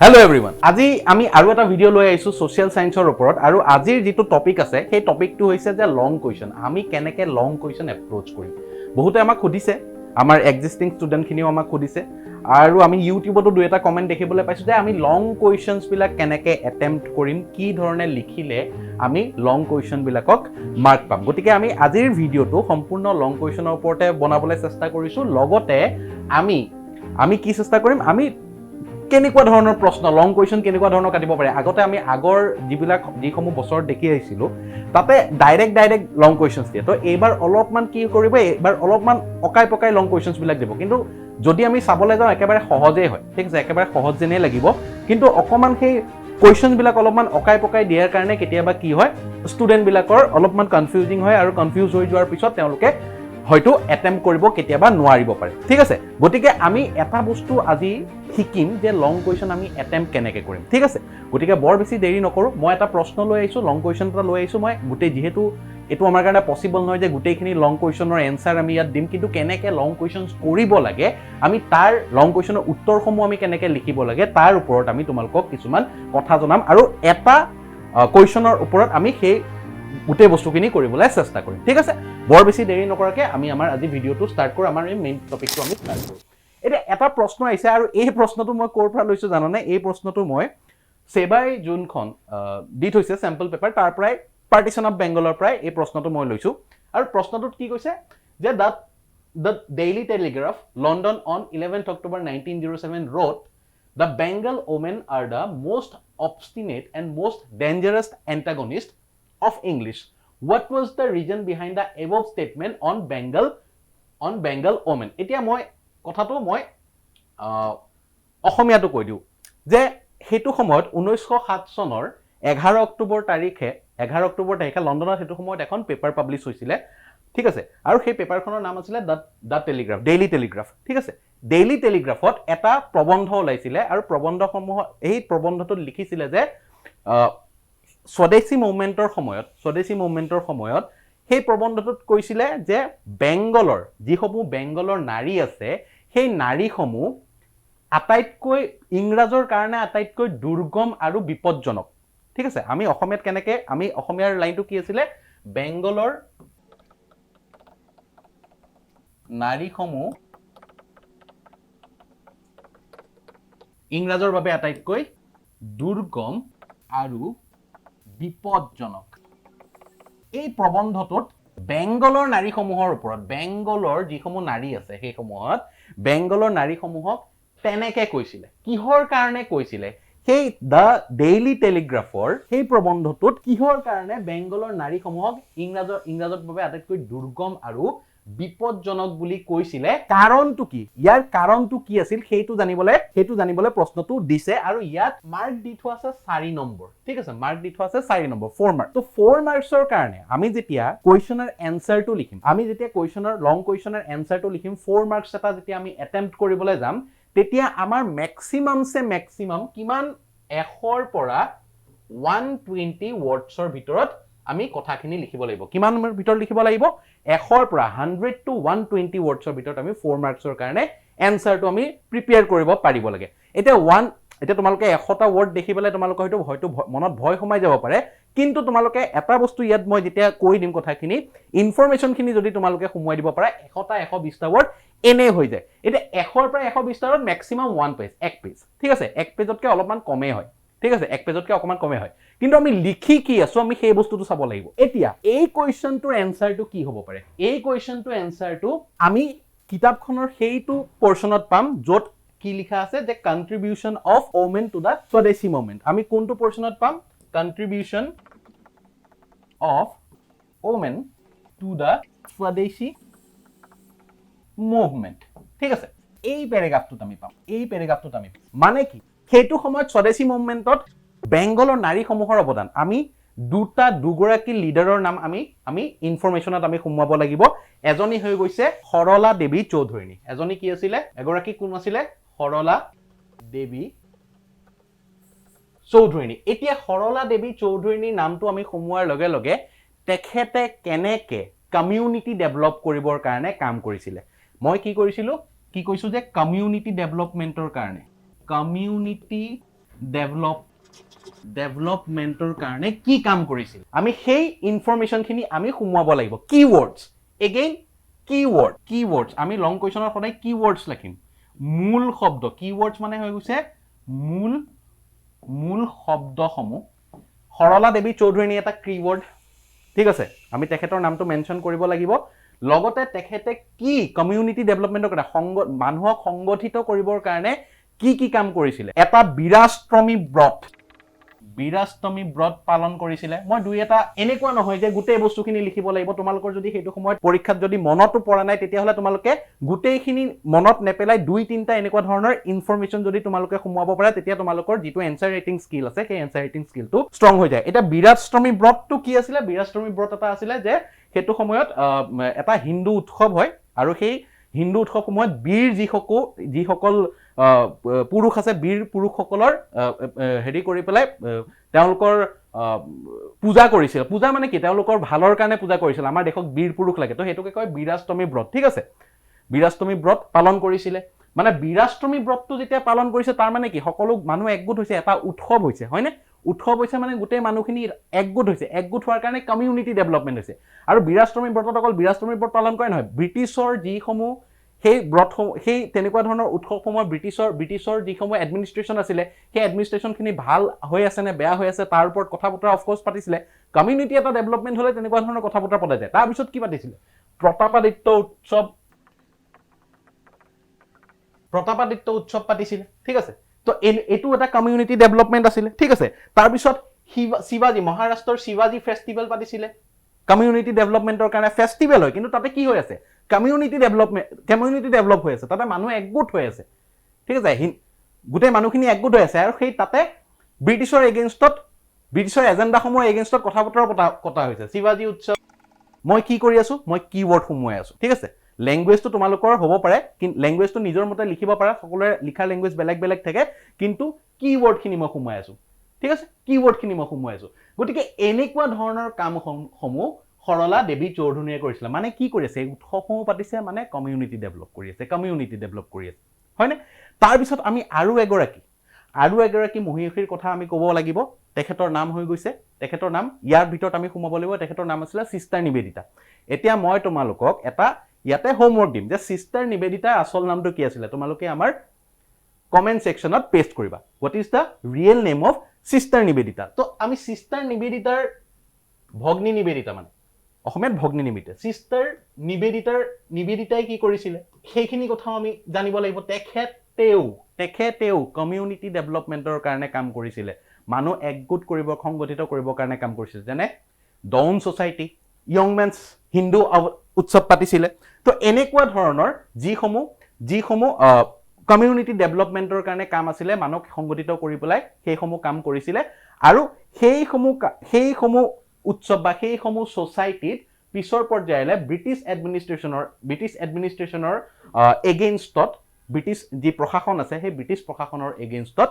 Hello everyone. আজি আমি আৰু এটা ভিডিও লৈ আইছো সোশ্যাল সায়েন্সৰ ওপৰত আৰু আজিৰ যেটো টপিক আছে সেই টপিকটো হৈছে যে লং কোৱেশ্চন আমি কেনেকৈ লং কোৱেশ্চন এপ্ৰোচ কৰিম বহুতে আমাক খুদিছে আমাৰ এক্সিস্টিং ষ্টুডেন্ট খিনিও আমাক খুদিছে আৰু আমি ইউটিউবতো দুই এটা কমেন্ট দেখিবলৈ পাইছো যে আমি লং কোৱেশ্চনছ বিলাক কেনেকৈ এটেম্প্ট কৰিম কি ধৰণে লিখিলে আমি লং কোৱেশ্চন বিলাকক মাৰ্ক পাম গতিকে আমি আজিৰ ভিডিওটো সম্পূৰ্ণ লং কোৱেশ্চনৰ ওপৰতে বনাবলৈ চেষ্টা কৰিছো লগতে আমি কি চেষ্টা কৰিম আমি কেনেকুৱা ধৰণৰ প্ৰশ্ন লং কোৱেশ্চন কেনেকুৱা ধৰণৰ কাটিব পাৰে আগতে আমি আগৰ যিসমূহ বছৰ দেখি আহিছিলো তাতে ডাইৰেক্ট লং কোৱেশ্চনছ দিয়ে তো এইবাৰ অলপমান কি কৰিব এইবাৰ অলপমান অকাই পকাই লং কোৱেশ্চনছ বিলাক দিব কিন্তু যদি আমি চাবলৈ যাওঁ একেবাৰে সহজেই হয় ঠিক আছে একেবাৰে সহজ যেনেই লাগিব কিন্তু অকমান সেই কোৱেশ্চন বিলাক অলপমান অকাই পকাই দিয়াৰ কাৰণে কেতিয়াবা কি হয় ষ্টুডেন্ট বিলাকৰ অলপমান কনফিউজিং হয় আৰু কনফিউজ হৈ যোৱাৰ পিছত তেওঁলোকে হয়তো এটেম্প্ট কৰিব কেতিয়াবা নোৱাৰিব পাৰে ঠিক আছে গতিকে আমি এটা বস্তু আজি শিকিম যে লং কোৱেশ্চন আমি এটেম্প্ট কেনেকৈ কৰিম ঠিক আছে গতিকে বৰ বেছি দেৰি নকৰো মই এটা প্ৰশ্ন লৈ আহিছো লং কোৱেশ্চন এটা লৈ আহিছো মই গোটেই যেহেতু এটো আমাৰ কাৰণে পসিবল নহয় যে গোটেইখিনি লং কোৱেশ্চনৰ এনসাৰ আমি ইয়াত দিম কিন্তু কেনেকৈ লং কোৱেশ্চনছ কৰিব লাগে আমি তাৰ লং কোৱেশ্চনৰ উত্তৰসমূহ আমি কেনেকৈ লিখিব লাগে তাৰ ওপৰত আমি তোমালোকক কিছুমান কথা জনাম আৰু এটা কোৱেশ্চনৰ ওপৰত আমি সেই গোটেই বস্তুখিনি কৰিবলৈ চেষ্টা কৰিম ঠিক আছে বৰ বেছি দেৰি নকৰাকে আমি আমাৰ আজি ভিডিওটো ষ্টাৰ্ট কৰো আমাৰ এই মেইন টপিকটো আমি ষ্টাৰ্ট কৰো এটা প্ৰশ্ন আহিছে আৰু এই প্ৰশ্নটো মই ক'ৰ পৰা লৈছো জানানে এই প্ৰশ্নটো মই সেবাই যোনখন দি থৈছে স্যাম্পল পেপাৰ তাৰ পৰাই পাৰ্টিশন অফ বেংগলৰ পৰাই এই প্ৰশ্নটো মই লৈছো আৰু প্ৰশ্নটোত কি কৈছে যে the Daily Telegraph London on 11th October 1907 wrote the Bengal women are the most obstinate and most dangerous antagonist of English what was the reason behind the above statement on Bengal women এতিয়া মই কথাটো মই অসমীয়াটো কৈ দিও যে হেতু সময়ত 1907 চনৰ 11 অক্টোবৰ তাৰিখে লণ্ডনত হেতু সময়ত এখন পেপাৰ পাবলিশ হৈছিল ঠিক আছে আৰু সেই পেপাৰখনৰ নাম আছিল দা টেলিগ্ৰাফ ডেইলি টেলিগ্ৰাফ ঠিক আছে ডেইলি টেলিগ্ৰাফত এটা প্ৰবন্ধ ওলাইছিল আৰু প্ৰবন্ধসমূহ এই প্ৰবন্ধটোত লিখিছিল যে স্বদেশী মুভমেন্টৰ সময়ত সেই প্ৰবন্ধটোত কৈছিল যে বেংগলৰ যিসমূহ বেংগলৰ নাৰী আছে সেই নাৰীসমূহ আটাইতকৈ ইংৰাজৰ কাৰণে আটাইতকৈ দুৰ্গম আৰু বিপদজনক ঠিক আছে আমি অসমীয়াত কেনেকৈ আমি অসমীয়াৰ লাইনটো কি আছিল বেংগলৰ নাৰীসমূহ ইংৰাজৰ বাবে আটাইতকৈ দুৰ্গম আৰু বিপদজনক এই প্ৰবন্ধটোত বেংগলৰ নাৰীসমূহৰ ওপৰত বেংগলৰ যিসমূহ নাৰী আছে সেইসমূহত বেংগলৰ নাৰীসমূহক তেনেকৈ কৈছিল কিহৰ কাৰণে কৈছিল সেই দা ডেইলি টেলিগ্ৰাফৰ সেই প্ৰবন্ধটোত কিহৰ কাৰণে বেংগলৰ নাৰীসমূহক ইংৰাজৰ বাবে আটাইতকৈ দুৰ্গম আৰু বিপদজনক বুলি কৈছিল কাৰণটো কি ইয়াৰ কাৰণটো কি আছিল সেইটো জানিবলৈ প্ৰশ্নটো দিছে আৰু ইয়াত মাৰ্ক দি থোৱা আছে 4 নম্বৰ ঠিক আছে মাৰ্ক দি থোৱা আছে 4 নম্বৰ 4 মাৰ্ক তো 4 মাৰ্কছৰ কাৰণে আমি যেতিয়া কোৱেশ্চনৰ এনসাৰটো লিখিম আমি যেতিয়া লং কোৱেশ্চনৰ এনসাৰটো লিখিম 4 মাৰ্কছ এটা যেতিয়া আমি এটেম্প্ট কৰিবলৈ যাম তেতিয়া আমাৰ মেক্সিমাম কিমান 100ৰ পৰা 120 ওয়াৰ্ডছৰ ভিতৰত আমি কথাখিনি লিখিব লাগিব কিমান ভিতৰত লিখিব লাগিব 100ৰ পৰা 100 to 120 ওয়াৰ্ডছৰ ভিতৰত আমি 4 মাৰ্কছৰ কাৰণে এনসাৰটো আমি প্ৰিপেয়াৰ কৰিব পাৰিব লাগে এতিয়া তোমালোকে 100টা ওয়াৰ্ড দেখিবলৈ তোমালোকে হয়তো মনত ভয় সোমাই যাব পাৰে কিন্তু তোমালোকে এটা বস্তু ইয়াত মই যেতিয়া কৈ দিম কথাখিনি ইনফৰমেশনখিনি যদি তোমালোকে সোমোৱাই দিব পাৰা 100টা 120টা ওয়াৰ্ড এনে হৈ যায় এটা 100ৰ পৰা 120টা ওয়াৰ্ড ম্যাক্সিমাম 1 পেজ এক পেজ ঠিক আছে এক পেজতকৈ অলপমান কমে হয় ঠিক আছে এক পেজতকৈ অকমান কমে হয় কিন্তু আমি লিখি কি আছো আমি সেই বস্তুটো চাব লাগিব এতিয়া এই কোৱেশ্চনটোৰ এনসাৰটো কি হ'ব পাৰে এই কোৱেশ্চনটোৰ এনসাৰটো আমি কিতাপখনৰ সেইটো পৰ্চনত পাম য'ত কি লিখা আছে যে কন্ট্ৰিবিউশন অফ ওমেন টু দা স্বদেশী মুভমেন্ট আমি কোনটো পৰ্চনত পাম কন্ট্ৰিবিউশন অফ ওমেন টু দা স্বদেশী মুভমেন্ট ঠিক আছে এই প্যাৰাগ্ৰাফটোত আমি পাম মানে কি সেইটো সময়ত স্বদেশী মুভমেন্টত বেংগলৰ নাৰীসমূহৰ অৱদান আমি দুগৰাকী লিডাৰৰ নাম আমি ইনফৰমেশনত আমি সোমাব লাগিব এজনী হৈ গৈছে সৰলা দেৱী চৌধুৰী এজনী কি আছিল এগৰাকী কোন আছিল সৰলা দেৱী চৌধুৰী এতিয়া সৰলা দেৱী চৌধুৰীৰ নামটো আমি সোমোৱাৰ লগে লগে তেখেতে কেনেকৈ কমিউনিটি ডেভেলপ কৰিবৰ কাৰণে কাম কৰিছিল মই কি কৈছো যে কমিউনিটি ডেভেলপমেন্টৰ কাৰণে কমিউনিটি ডেভেলপমেন্টৰ কাৰণে কি কাম কৰিছিল আমি সেই ইনফৰমেশনখিনি আমি সুমুৱাব লাগিব কিৱৰ্ডছ এগেইন কিৱৰ্ডছ আমি লং কোৱেশ্যনৰ সদায় কিৱৰ্ডছ লিখিম মূল শব্দ কিৱৰ্ডছ মানে হৈ গৈছে মূল শব্দসমূহ সৰলা দেৱী চৌধুৰী এটা কিৱৰ্ড ঠিক আছে আমি তেখেতৰ নামটো মেনশন কৰিব লাগিব লগতে তেখেতে কি কমিউনিটি ডেভেলপমেন্টৰ কাৰণে মানুহক সংগঠিত কৰিবৰ কাৰণে কি কাম কৰিছিল এটা বিৰাষ্টমী ব্ৰত পালন কৰিছিল মই দুই এটা এনেকুৱা নহয় যে গোটেই বস্তুখিনি লিখিব লাগিব তোমালোকৰ যদি হেতু সময়ত পৰীক্ষাত যদি মনতো পৰা নাই তেতিয়া হলে তোমালোকে গোটেইখিনি মনত নেপেলাই দুই তিনটা এনেকুৱা ধৰণৰ ইনফৰমেশন যদি তোমালোকে সুমুৱাব পাৰা তেতিয়া তোমালোকৰ যেটো এনসাৰ ৰাইটিং স্কিল আছে সেই এনসাৰ ৰাইটিং স্কিলটো ষ্ট্ৰং হৈ যায় এটা বিৰাষ্টমী ব্ৰতটো কি আছিল বিৰাষ্টমী ব্ৰত এটা আছিল যে হেতু সময়ত এটা হিন্দু উৎসৱ হয় আৰু সেই হিন্দু উৎসৱ সময়ত বীৰ যিসকল পুৰুষ আছে বীৰ পুৰুষসকলৰ হেৰি কৰি পেলাই তেওঁলোকৰ পূজা কৰিছিল পূজা মানে কি তেওঁলোকৰ ভালৰ কাৰণে পূজা কৰিছিল আমাৰ দেশক বীৰ পুৰুষ লাগে তো হেতুকে কয় বিৰাষ্টমী ব্ৰত ঠিক আছে বিৰাষ্টমী ব্ৰত পালন কৰিছিল মানে বিৰাষ্টমী ব্ৰতটো যেতিয়া পালন কৰিছে তাৰ মানে কি সকলো মানুহ একগোট হৈছে এটা উৎসৱ হৈছে হয়নে উৎসৱ হৈছে মানে গোটেই মানুহখিনি একগোট হোৱাৰ কাৰণে কমিউনিটি ডেভেলপমেন্ট হৈছে আৰু বিৰাষ্টমী ব্ৰতত অকল বিৰাষ্টমী ব্ৰত পালন কৰে নহয় ব্ৰিটিছৰ যিসমূহ সেই ব্ৰতসমূহ সেই তেনেকুৱা ধৰণৰ উৎসৱসমূহ ব্ৰিটিছৰ যিসমূহ এডমিনিষ্ট্ৰেশ্যন আছিলে সেই এডমিনিষ্ট্ৰেশ্যনখিনি ভাল হৈ আছে নে বেয়া হৈ আছে তাৰ ওপৰত কথা বতৰা অফক'ৰ্ছ পাতিছিলে কমিউনিটি এটা ডেভেলপমেন্ট হ'লে তেনেকুৱা ধৰণৰ কথা বতৰা পতা যায় তাৰপিছত কি পাতিছিলে প্ৰতাপাদিত্য উৎসৱ পাতিছিলে ঠিক আছে তো এইটো এটা কমিউনিটি ডেভেলপমেন্ট আছিলে ঠিক আছে তাৰপিছত শিৱাজী মহাৰাষ্ট্ৰৰ শিৱাজী ফেষ্টিভেল পাতিছিলে কমিউনিটি ডেভেলপমেন্টৰ কাৰণে ফেষ্টিভেল হয় কিন্তু তাতে কি হৈ আছে কমিউনিটি ডেভেলপ হৈ আছে তাতে মানুহ একগোট হৈ আছে ঠিক আছে গোটেই মানুহখিনি একগোট হৈ আছে আৰু সেই তাতে ব্ৰিটিছৰ এজেণ্ডাসমূহৰ এগেইনষ্টত কথা বতৰা পতা হৈছে শিৱাজী উৎসৱ মই কি কৰি আছো মই কিৱৰ্ড সুমুৱাই আছো ঠিক আছে ল্যাঙ্গুৱেজটো তোমালোকৰ হ'ব পাৰে কিন্তু ল্যাঙ্গুৱেজটো নিজৰ মতে লিখিব পাৰা সকলোৰে লিখা ল্যাঙ্গুৱেজ বেলেগ থাকে কিন্তু কিৱৰ্ডখিনি মই সুমুৱাই আছো ঠিক আছে কিৱৰ্ডখিনি মই সুমুৱাই আছো গতিকে এনেকুৱা ধৰণৰ কামসমূহ সৰলা দেৱী চৌধুৰীয়ে কৰিছিল মানে কি কৰি আছে উৎসৱসমূহ পাতিছে মানে কমিউনিটি ডেভেলপ কৰি আছে হয়নে তাৰপিছত আমি আৰু এগৰাকী মহিয়সীৰ কথা আমি ক'ব লাগিব তেখেতৰ নাম হৈ গৈছে তেখেতৰ নাম ইয়াৰ ভিতৰত আমি সুমাব লাগিব তেখেতৰ নাম আছিল সিস্টাৰ নিবেদিতা এতিয়া মই তোমালোকক এটা ইয়াতে হোমৱৰ্ক দিম যে সিস্টাৰ নিবেদিতাৰ আসল নামটো কি আছিল তোমালোকে আমাৰ কমেন্ট সেকশনত পেস্ট কৰিবা what is the real name of sister Nivedita তো আমি সিস্টাৰ নিবেদিতাৰ ভগ্নী নিবেদিতা মানে অসমীয়াত ভগ্নী নিবেদিতা সিস্টাৰ নিবেদিতাই কি কৰিছিল সেইখিনি কথা আমি জানিব লাগিব তেখেতেও কমিউনিটি ডেভেলপমেন্টৰ কাৰণে কাম কৰিছিল মানুহ একগোট কৰিব সংগঠিত কৰিবৰ কাৰণে কাম কৰিছিল যেনে ডাউন সোসাইটি ইয়ং মেন্স হিন্দু উৎসৱ পাতিছিল তো এনেকুৱা ধৰণৰ যিসমূহ কমিউনিটি ডেভেলপমেন্টৰ কাৰণে কাম আছিলে মানুহক সংগঠিত কৰি পেলাই সেইসমূহ কাম কৰিছিল আৰু সেইসমূহ উৎসৱ বা সেইসমূহ সোসাইটিত পিছৰ পৰ্যায়লৈ ব্ৰিটিছ এডমিনিষ্ট্ৰেশ্যনৰ এগেইনষ্টত ব্ৰিটিছ যি প্ৰশাসন আছে সেই ব্ৰিটিছ প্ৰশাসনৰ এগেইনষ্টত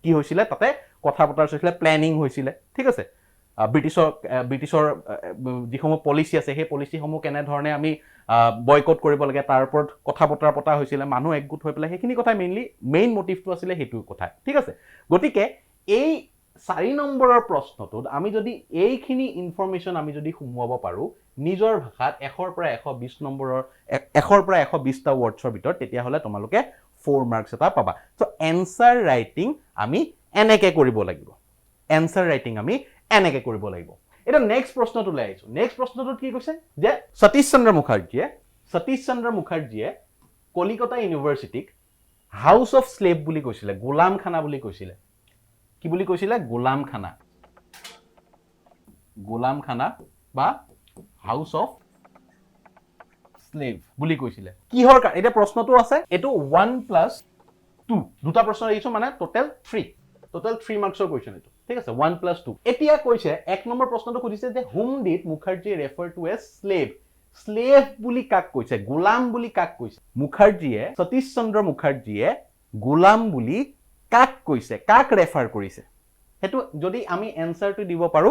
কি হৈছিল তাতে কথা বতৰা হৈছিল প্লেনিং হৈছিল ঠিক আছে ব্ৰিটিছৰ যিসমূহ পলিচি আছে সেই পলিচিসমূহ কেনে ধৰণে আমি বয়কট কৰিব লাগে তাৰ ওপৰত কথা বতৰা পতা হৈছিল মানুহ একগোট হৈ পেলাই সেইখিনি কথা মেইন মোটিভটো আছিল সেইটো কথা ঠিক আছে গতিকে এই 4 নম্বৰৰ প্ৰশ্নটোত আমি যদি এইখিনি ইনফৰমেশন আমি যদি সুমুৱাব পাৰো নিজৰ ভাষাত 100 পৰা 120টা ওয়াৰ্ডছৰ ভিতৰত তেতিয়া হলে তোমালোকে 4 মাৰ্কস এটা পাবা সো এনসাৰ ৰাইটিং আমি এনেকে কৰিব লাগিব এটা নেক্সট প্ৰশ্নটো লৈ আহিছো নেক্সট প্ৰশ্নটোত কি কৈছে যে সতীশ চন্দ্ৰ মুখাৰ্জীয়ে কলিকতা ইউনিভাৰ্চিটিক হাউস অফ স্লেভ বুলি কৈছিল গোলামখানা বুলি কৈছিল কি বুলি কৈছিল গোলামখানা বা হাউস অফ স্লেভ বুলি কৈছিল কিহৰ কাৰণে এটা প্ৰশ্নটো আছে এটো 1+2 দুটা প্ৰশ্ন আহিছো মানে টোটাল 3 মাৰ্কসৰ কোৱেশ্চন এটো ঠিক আছে 1+2 এতিয়া কৈছে এক নম্বৰ প্ৰশ্নটো খুদিছে যে whom did Mukherjee refer to as slave বুলি কাক কৈছে গোলাম বুলি কাক কৈছে সতীশ চন্দ্ৰ মুখাৰ্জীয়ে গোলাম বুলি কাক কৈছে কাক ৰেফাৰ কৰিছে হেতু যদি আমি এনসাৰটো দিব পাৰো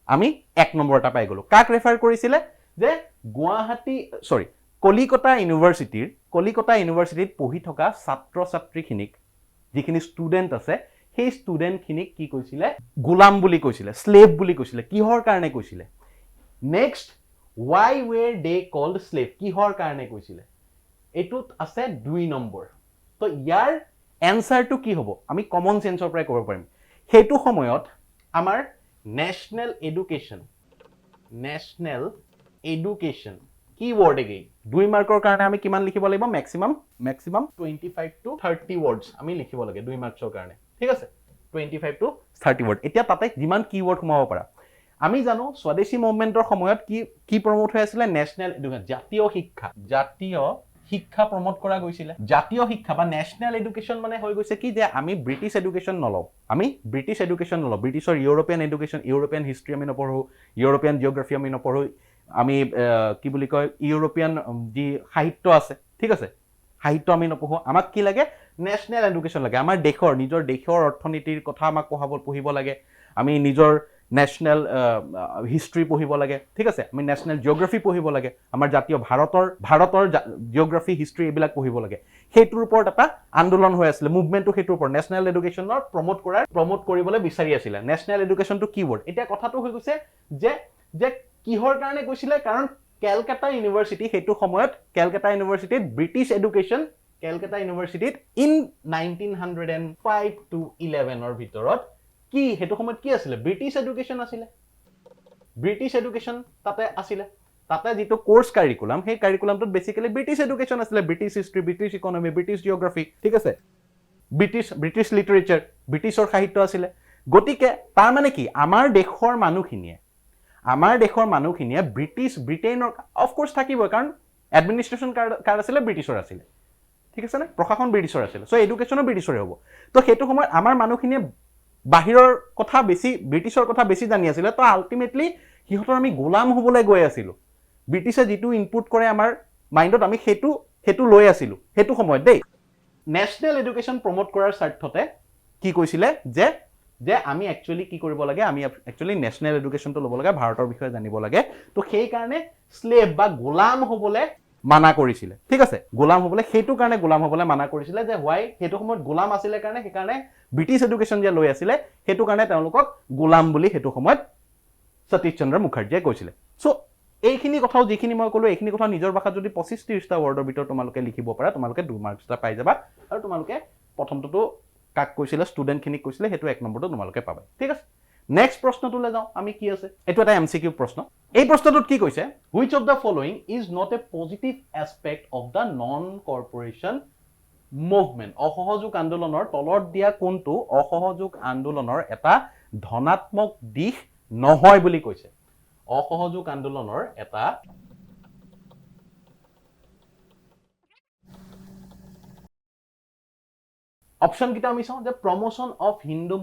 আমি এক নম্বৰ এটা পাই গলো কাক ৰেফাৰ কৰিছিল যে কলিকতা ইউনিভাৰ্চিটিত পঢ়ি থকা ছাত্ৰ ছাত্ৰীখিনিক যিখিনি ষ্টুডেন্ট আছে সেই ষ্টুডেণ্টখিনিক কি কৈছিলে গোলাম বুলি কৈছিলে স্লেভ বুলি কৈছিলে কিহৰ কাৰণে কৈছিলে next why were they called slave কিহৰ কাৰণে কৈছিলে এটোত আছে 2 নম্বৰ তো ইয়াৰ এনসাৰটো কি হ'ব আমি কমন সেন্সৰ পৰাই কৰিব পাৰিম হেতু সময়ত আমাৰ ন্যাশনাল এডুকেশন keyword again 2 মাৰ্কৰ কাৰণে আমি কিমান লিখিব লাগিব ম্যাক্সিমাম 25 to 30 words আমি লিখিব লাগে 2 মাৰ্কৰ কাৰণে ঠিক আছে 25 to 30 word এতিয়া তাতে যিমান কিৱৰ্ড সোমাব পাৰা আমি জানো স্বদেশী মুভমেন্টৰ সময়ত কি প্ৰমোট হৈ আছিল ন্যাশনাল এডুকেশন জাতীয় শিক্ষা প্ৰমোট কৰা গৈছিল জাতীয় শিক্ষা বা ন্যাশনাল এডুকেশন মানে হৈ গৈছে কি যে আমি ব্ৰিটিছ এডুকেশন নলও ব্ৰিটিছৰ ইউৰোপিয়ান এডুকেশন ইউৰোপিয়ান হিষ্ট্ৰী আমি নপঢ়ো ইউৰোপিয়ান জিওগ্ৰাফি আমি নপঢ়ো আমি কি বুলি কয় ইউৰোপিয়ান যি সাহিত্য আছে ঠিক আছে সাহিত্য আমি নপঢ়ো আমাক কি লাগে ন্যাশনাল এডুকেশন লাগে আমাৰ নিজৰ দেশৰ অৰ্থনীতিৰ কথা আমাক পঢ়িব লাগে আমি নিজৰ ন্যাশনাল হিষ্ট্ৰী পঢ়িব লাগে ঠিক আছে আমি ন্যাশনাল জিওগ্ৰাফি পঢ়িব লাগে আমাৰ জাতীয় ভাৰতৰ জিওগ্ৰাফি হিষ্ট্ৰী এইবিলাক পঢ়িব লাগে হেতুৰ ওপৰত এটা আন্দোলন হৈ আছিল মুভমেন্টটো হেতুৰ ওপৰত ন্যাশনাল এডুকেশনৰ প্ৰমোট কৰিবলৈ বিচাৰি আছিল ন্যাশনাল এডুকেশনটো কিৱৰ্ড এটা কথাটো হৈ গৈছে যে কিহৰ কাৰণে কৈছিলে কাৰণ কেলকাতা ইউনিভাৰ্সিটি হেতু সময়ত কেলকাতা ইউনিভাৰ্সিটিত ব্ৰিটিছ এডুকেশন কেলকাতা ইউনিভাৰ্সিটিত ইন 1905 to 11 অৰ ভিতৰত কি হেতু সময়ত কি আছিল ব্ৰিটিছ এডুকেশন তাতে যেটো কোৰ্স কাৰিকুলাম সেই কাৰিকুলামটোত বেসিক্যালি ব্ৰিটিছ এডুকেশন আছিল British history British economy British geography ঠিক আছে ব্ৰিটিছ লিটাৰেচাৰ ব্ৰিটিছৰ সাহিত্য আছিল গতিকে তাৰ মানে কি আমাৰ দেশৰ মানুহখিনিয়ে ব্ৰিটেইনৰ অফ কোৰ্স থাকিব কাৰণ এডমিনিষ্ট্ৰেচন কাৰ আছিল ব্ৰিটিছৰ আছিল ঠিক আছে না প্ৰশাসন ব্ৰিটিছৰ আছিল সো এডুকেশনো ব্ৰিটিছৰে হ'ব তো হেতু সময়ত আমাৰ মানুহখিনিয়ে বাহিৰৰ কথা বেছি ব্ৰিটিছৰ কথা বেছি জানি আছিল তো আলটিমেটলি হিহঁতৰ আমি গোলাম হ'বলৈ গৈ আছিল ব্ৰিটিছে যেটো ইনপুট কৰে আমাৰ মাইন্ডত আমি হেতু লৈ আছিল হেতু সময়ত দেই ন্যাশনাল এডুকেশন প্ৰমোট কৰাৰ স্বাৰ্থতে কি কৈছিলে যে আমি একচুয়ালি কি কৰিব লাগে আমি একচুয়ালি ন্যাশনাল এডুকেশনটো ল'ব লাগে ভাৰতৰ বিষয়ে জানিব লাগে তো সেই কাৰণে স্লেভ বা গোলাম হ'বলৈ মানা কৰিছিল ঠিক আছে গোলাম হ'বলৈ মানা কৰিছিল যে হোৱাই হেতু সময়ত গোলাম আছিল কাৰণে সেই কাৰণে ব্ৰিটিছ এডুকেশন যে লৈ আছিল হেতু কাৰণে তেওঁলোকক গোলাম বুলি হেতু সময়ত সতীশ চন্দ্ৰ মুখাৰ্জীয়ে কৈছিল সো এইখিনি কথাও যিখিনি মই ক'লো এইখিনি কথা নিজৰ ভাষাত যদি 25-30টা ওয়াৰ্ডৰ ভিতৰত তোমালোকে লিখিব পাৰা তোমালোকে 2 মাৰ্কছটা পাই যাবা আৰু তোমালোকে প্ৰথমটো কাক কৈছিল ষ্টুডেণ্টখিনিক কৈছিল হেতু 1 নম্বৰটো তোমালোকে পাবা ঠিক আছে নেক্সট প্ৰশ্নটোলৈ যাও আমি কি আছে এটো এটা এমসিকিউ প্ৰশ্ন এই প্ৰশ্নটোত কি কৈছে which of the following is not a positive aspect of the non corporation movement অসহযোগ আন্দোলনৰ তলত দিয়া কোনটো অসহযোগ আন্দোলনৰ এটা ধনাত্মক দিশ নহয় বুলি কৈছে অসহযোগ আন্দোলনৰ এটা অপশন কিটা আমি চাও যে promotion of Hindu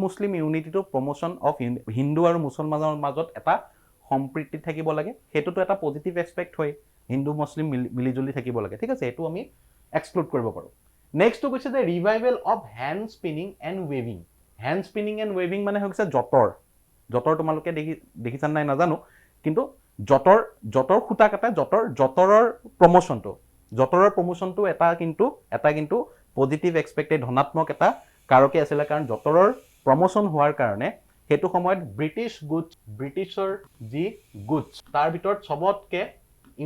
Muslim unity to promotion of Hindu আৰু মুছলমানৰ মাজত এটা সম্প্ৰীতি থাকিব লাগে হেতুটো এটা পজিটিভ এসপেক্ট হয় হিন্দু মুসলিম মিলিজুলি থাকিব লাগে ঠিক আছে এটো আমি এক্সক্লুড কৰিব পাৰো নেক্সট কৈছে যে revival of hand spinning and weaving মানে হৈছে জতৰ তোমালোকে দেখিছান নাই নাজানো কিন্তু জতৰ খুটা কাটা জতৰৰ প্ৰমোশনটো এটা কিন্তু পজিটিভ এক্সপেক্টেড ধনাত্মক এটা কাৰকে আছিল কাৰণ জতৰৰ প্ৰমোশন হোৱাৰ কাৰণে হেতু সময়ত ব্ৰিটিছৰ যি গুডছ তাৰ ভিতৰত সবতকে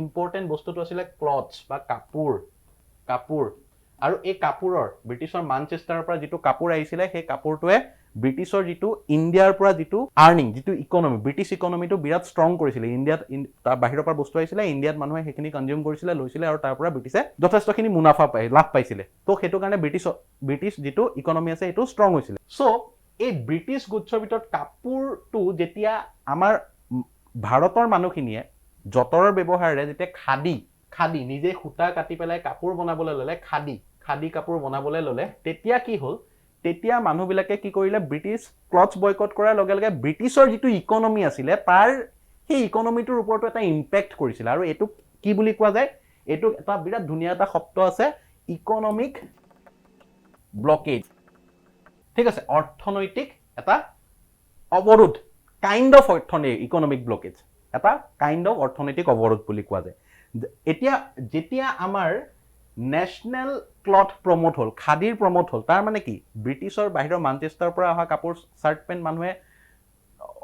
ইম্পৰ্টেন্ট বস্তুটো আছিল ক্লথছ বা কাপোৰ আৰু এই কাপোৰৰ ব্ৰিটিছৰ মানচেষ্টাৰৰ পৰা যেটো কাপোৰ আহিছিল সেই কাপোৰটোৱে ব্ৰিটিছৰ যেটো ইন্ডিয়াৰ পৰা যেটো আৰ্নিং যেটো ইকোনমি ব্ৰিটিছ ইকোনমিটো বিৰাট ষ্ট্ৰং কৰিছিল ইন্ডিয়াত তাৰ বাহিৰৰ পৰা বস্তু আহিছিল ইন্ডিয়াত মানুহে হেখিনি কনজিউম কৰিছিল লৈছিল আৰু তাৰ পৰা ব্ৰিটিছে যথেষ্টখিনি মুনাফা লাভ পাইছিল তো হেতু কাৰণে ব্ৰিটিছ যেটো ইকোনমি আছে এটো ষ্ট্ৰং হৈছিল সো এই ব্ৰিটিছ গুডছৰ ভিতৰত কাপোৰটো যেতিয়া আমাৰ ভাৰতৰ মানুহখিনিয়ে জতৰৰ ব্যৱহাৰেৰে যেতিয়া খাদি নিজে খুটা কাটি পেলাই কাপোৰ বনাবলৈ ললে খাদি কাপোৰ বনাবলৈ ললে তেতিয়া কি হ'ল তেতিয়া মানুহবিলাকে কি কৰিলে ব্ৰিটিছ ক্লথছ বয়কট কৰাৰ লগে লগে ব্ৰিটিছৰ যেটো ইকোনমি আছিল তাৰ সেই ইকোনমিটোৰ ওপৰত এটা ইম্প্যাক্ট কৰিছিল আৰু এটো কি বুলি কোৱা যায় এটো এটা বিৰাট ধুনীয়া এটা শব্দ আছে ইকোনমিক ব্লকেজ ঠিক আছে অৰ্থনৈতিক এটা অৱৰোধ কাইন্ড অফ ইকোনমিক ব্লকেজ এটা কাইন্ড অফ অৰ্থনৈতিক অৱৰোধ বুলি কোৱা যায় যেতিয়া আমাৰ নেশ্যনেল ক্লথ প্ৰমোট হ'ল, খাদীৰ প্ৰমোট হ'ল। তাৰ মানে কি ব্ৰিটিছৰ বাহিৰৰ মানচেষ্টাৰৰ পৰা অহা কাপোৰ চাৰ্ট পেণ্ট মানুহে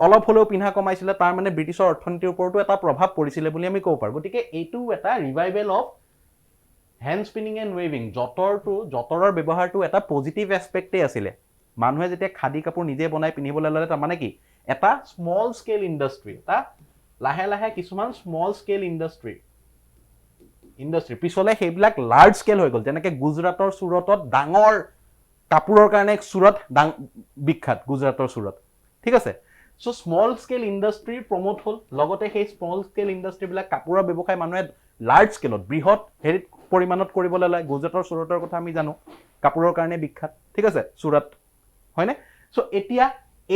অলপ হ'লেও পিন্ধা কমাইছিলে, তাৰ মানে ব্ৰিটিছৰ অৰ্থনীতিৰ ওপৰতো এটা প্ৰভাৱ পৰিছিলে বুলি আমি ক'ব পাৰোঁ। গতিকে এইটো এটা revival of hand spinning and ৱেভিং, যঁতৰৰ ব্যৱহাৰটো এটা পজিটিভ এছপেক্টেই আছিলে। মানুহে যেতিয়া খাদী কাপোৰ নিজে বনাই পিন্ধিবলৈ ল'লে, তাৰমানে কি এটা স্মল স্কেল ইণ্ডাষ্ট্ৰী, এটা লাহে লাহে কিছুমান স্মল স্কেল ইণ্ডাষ্ট্ৰী পিছলে সেইবিলাক লাৰ্জ স্কেল হৈ গ'ল। যেনেকৈ গুজৰাটৰ চুৰটত ডাঙৰ কাপোৰৰ কাৰণে চুৰট বিখ্যাত, গুজৰাটৰ চুৰট, ঠিক আছে। চ' স্মল স্কেল ইণ্ডাষ্ট্ৰী প্ৰমোট হ'ল, লগতে সেই স্মল স্কেল ইণ্ডাষ্ট্ৰীবিলাক কাপোৰৰ ব্যৱসায় মানুহে লাৰ্জ স্কেলত বৃহৎ হেৰিত পৰিমাণত কৰিবলৈ লয়। গুজৰাটৰ চুৰটৰ কথা আমি জানো, কাপোৰৰ কাৰণে বিখ্যাত, ঠিক আছে, চুৰট, হয়নে? চ' এতিয়া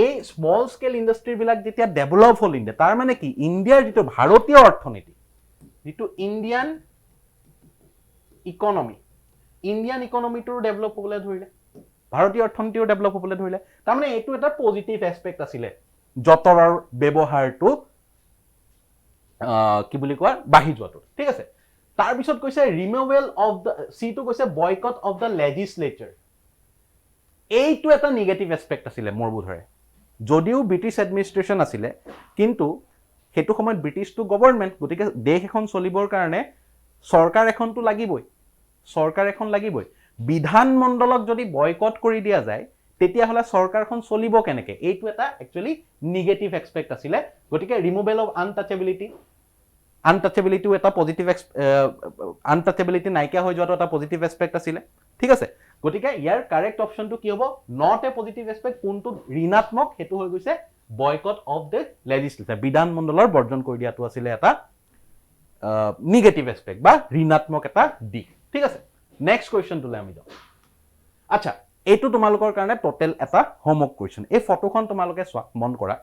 এই স্মল স্কেল ইণ্ডাষ্ট্ৰীবিলাক যেতিয়া ডেভেলপ হ'ল ইণ্ডিয়া, তাৰ মানে কি ইণ্ডিয়াৰ যিটো ভাৰতীয় অৰ্থনীতি, যিটো ইণ্ডিয়ান ইকনমিটোৰ ডেভেলপ হ'বলৈ ধৰিলে, ভাৰতীয় অৰ্থনীতিও ডেভেলপ হ'বলৈ ধৰিলে। তাৰমানে এইটো এটা পজিটিভ এছপেক্ট আছিলে যঁতৰৰ ব্যৱহাৰটো কি বুলি কোৱা বাঢ়ি যোৱাটো, ঠিক আছে। তাৰপিছত কৈছে ৰিমুভেল অফ দ্য চিটো কৈছে বয়কট অফ দ্য লেজিছলেচাৰ। এইটো এটা নিগেটিভ এছপেক্ট আছিলে মোৰ বোধেৰে। যদিও ব্ৰিটিছ এডমিনিষ্ট্ৰেশ্যন আছিলে, কিন্তু সেইটো সময়ত ব্ৰিটিছটো গভৰ্ণমেণ্ট, গতিকে দেশ এখন চলিবৰ কাৰণে চৰকাৰ এখনটো লাগিবই, বিধানমণ্ডলক যদি বয়কট কৰি দিয়া যায়, তেতিয়াহ'লে চৰকাৰখন চলিব কেনেকৈ? এইটো এটা একচুৱেলি নিগেটিভ এছপেক্ট আছিলে। গতিকে ৰিমুভেল অফ আনটাচেবিলিটিও এটা পজিটিভ আনটাচেবিলিটি নাইকিয়া হৈ যোৱাটো এটা পজিটিভ এছপেক্ট আছিলে, ঠিক আছে। গতিকে ইয়াৰ কাৰেক্ট অপশ্যনটো কি হ'ব? Not a positive aspect. কোনটো ঋণাত্মক? সেইটো হৈ গৈছে বয়কট অফ দ্য লেজিছলেচাৰ, বিধানমণ্ডলৰ বৰ্জন কৰি দিয়াটো আছিলে এটা নিগেটিভ এছপেক্ট বা ঋণাত্মক এটা দিশ, ঠিক আছে। নেক্সট কুৱেশ্যনটোলৈ আমি যাওঁ। আচ্ছা, এইটো তোমালোকৰ কাৰণে টোটেল এটা হোমৱৰ্ক কুৱেশ্যন। এই ফটোখন তোমালোকে চোৱা, মন কৰা,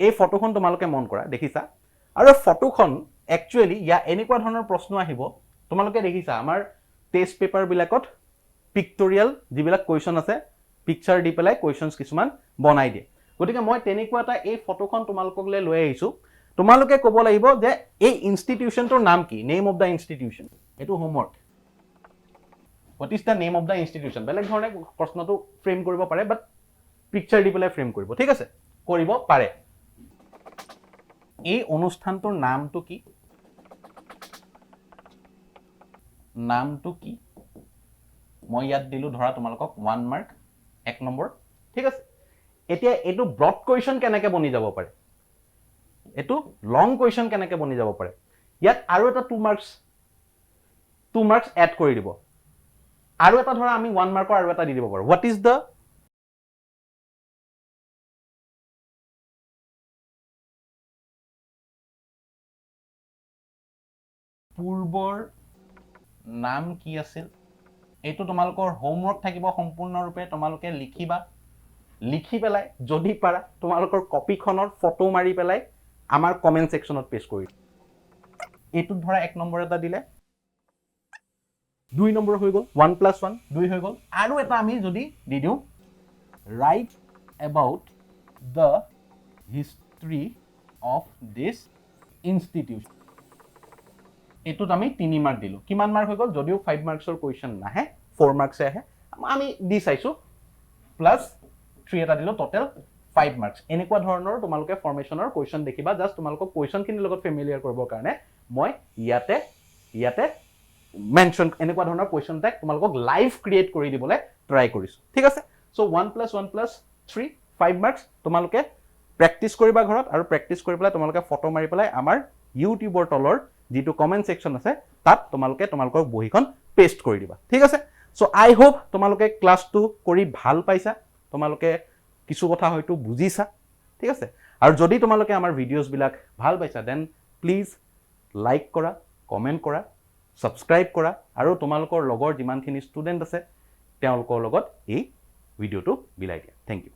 এই ফটোখন তোমালোকে মন কৰা, দেখিছা? আৰু ফটোখন একচুৱেলি এনেকুৱা ধৰণৰ প্ৰশ্ন আহিব, তোমালোকে দেখিছা আমাৰ টেষ্ট পেপাৰবিলাকত পিক্টৰিয়েল যিবিলাক কুৱেশ্যন আছে, পিকচাৰ দি পেলাই কুৱেশ্যনছ কিছুমান বনাই দিয়ে। গতিকে মই তেনেকুৱা এটা এই ফটোখন তোমালোকলৈ লৈ আহিছোঁ। তোমালোকে ক'ব লাগিব যে এই ইনষ্টিটিউশ্যনটোৰ নাম কি, নেম অফ দ্য ইনষ্টিটিউশ্যন। এইটো homework. What is the name of the institution? বেলেগ ধৰণে প্ৰশ্নটো ফ্ৰেম কৰিব পাৰে, বাট পিকচাৰ দি পেলাই ফ্ৰেম কৰিব, ঠিক আছে, কৰিব পাৰে। এই অনুষ্ঠানটোৰ নামটো কি? নামটো কি? মই ইয়াত দিলোঁ ধৰা তোমালোকক 1 মাৰ্ক, 1 নম্বৰ, ঠিক আছে। এতিয়া এইটো ব্ৰড কুৱেশ্যন কেনেকৈ বনি যাব পাৰে, এইটো লং কুৱেশ্যন কেনেকৈ বনি যাব পাৰে? ইয়াত আৰু এটা 2 মাৰ্কছ এড কৰি দিব। আৰু এটা ধৰা আমি 1 মাৰ্কৰ আৰু এটা দি দিব পাৰোঁ। হোৱাট ইজ দ্য পূৰ্বৰ নাম কি আছিল? এইটো তোমালোকৰ হোমৱৰ্ক থাকিব সম্পূৰ্ণৰূপে। তোমালোকে লিখিবা, লিখি পেলাই যদি পাৰা তোমালোকৰ কপিখনৰ ফটো মাৰি পেলাই আমাৰ কমেণ্ট ছেকশ্যনত পেষ্ট কৰি। এইটোত ধৰা 1 নম্বৰ এটা দিলে, 2 নম্বৰ হৈ গ'ল, 1 + 1 2 হৈ গ'ল। আৰু এটা আমি যদি দি দিওঁ right about the history of this institution, এইটোত আমি 3 মাৰ্ক দিলোঁ। কিমান মাৰ্ক হৈ গ'ল? যদিও 5 মাৰ্কছৰ কুৱেশ্যন নাহে, 4 মাৰ্কছে আহে, আমি দি চাইছোঁ, +3 এটা দিলোঁ, টোটেল 5 মাৰ্কছ। এনেকুৱা ধৰণৰ তোমালোকে ফৰ্মেশ্যনৰ কুৱেশ্যন দেখিবা। জাষ্ট তোমালোকক কুৱেশ্যনখিনিৰ লগত ফেমিলিয়াৰ কৰিবৰ কাৰণে মই ইয়াতে মেনশ্যন এনেকুৱা ধৰণৰ কুৱেশ্যন টাইপ তোমালোকক লাইভ ক্ৰিয়েট কৰি দিবলৈ ট্ৰাই কৰিছোঁ, ঠিক আছে। চ' 1 + 1 + 3 5 মাৰ্কছ। তোমালোকে প্ৰেক্টিছ কৰিবা ঘৰত, আৰু প্ৰেক্টিছ কৰি পেলাই তোমালোকে ফটো মাৰি পেলাই আমাৰ ইউটিউবৰ তলৰ যিটো কমেণ্ট ছেকশ্যন আছে তাত তোমালোকে তোমালোকৰ বহীখন পেষ্ট কৰি দিবা, ঠিক আছে। চ' আই হোপ তোমালোকে ক্লাছটো কৰি ভাল পাইছা, তোমালোকে কিছু কথা হয়তো বুজিছা, ঠিক আছে। আৰু যদি তোমালোকে আমাৰ ভিডিঅ'ছবিলাক ভাল পাইছা, দেন প্লিজ লাইক কৰা, কমেণ্ট কৰা, ছাবস্ক্ৰাইব কৰা, আৰু তোমালোকৰ লগৰ যিমানখিনি ষ্টুডেণ্ট আছে তেওঁলোকৰ লগত এই ভিডিঅ'টো বিলাই দিয়া। Thank U.